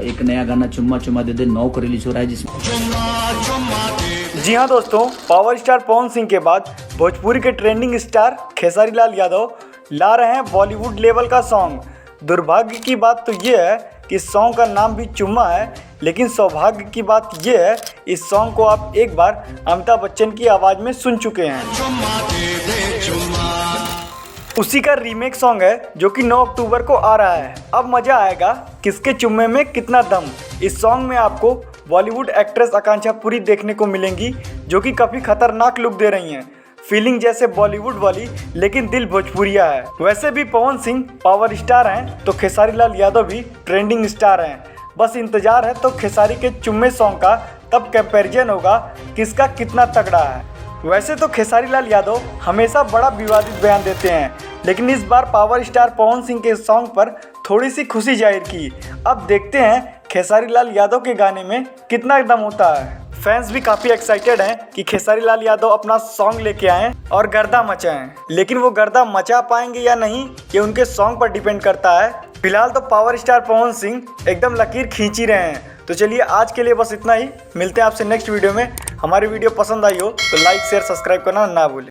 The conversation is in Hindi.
एक नया गाना चुम्मा चुम्मा दे दे 9 को रिलीज हो रहा है जिसमें जी हाँ दोस्तों, पावर स्टार पवन सिंह के बाद भोजपुरी के ट्रेंडिंग स्टार खेसारी लाल यादव ला रहे हैं बॉलीवुड लेवल का सॉन्ग। दुर्भाग्य की बात तो ये है कि इस सॉन्ग का नाम भी चुम्मा है, लेकिन सौभाग्य की बात ये है इस सॉन्ग को आप एक बार अमिताभ बच्चन की आवाज़ में सुन चुके हैं। उसी का रीमेक सॉन्ग है जो कि 9 अक्टूबर को आ रहा है। अब मज़ा आएगा किसके चुम्मे में कितना दम। इस सॉन्ग में आपको बॉलीवुड एक्ट्रेस आकांक्षा पुरी देखने को मिलेंगी जो कि काफ़ी खतरनाक लुक दे रही हैं। फीलिंग जैसे बॉलीवुड वाली लेकिन दिल भोजपुरिया है। वैसे भी पवन सिंह पावर स्टार हैं तो खेसारी लाल यादव भी ट्रेंडिंग स्टार हैं। बस इंतजार है तो खेसारी के चुम्मे सॉन्ग का, तब कंपैरिजन होगा किसका कितना तगड़ा है। वैसे तो खेसारी लाल यादव हमेशा बड़ा विवादित बयान देते हैं, लेकिन इस बार पावर स्टार पवन सिंह के सॉन्ग पर थोड़ी सी खुशी जाहिर की। अब देखते हैं खेसारी लाल यादव के गाने में कितना दम होता है। फैंस भी काफ़ी एक्साइटेड हैं कि खेसारी लाल यादव अपना सॉन्ग लेके आएँ और गर्दा मचाएं, लेकिन वो गर्दा मचा पाएंगे या नहीं ये उनके सॉन्ग पर डिपेंड करता है। फिलहाल तो पावर स्टार पवन सिंह एकदम लकीर खींच ही रहे हैं। तो चलिए आज के लिए बस इतना ही, मिलते हैं आपसे नेक्स्ट वीडियो में। हमारी वीडियो पसंद आई हो तो लाइक शेयर सब्सक्राइब करना ना भूलें।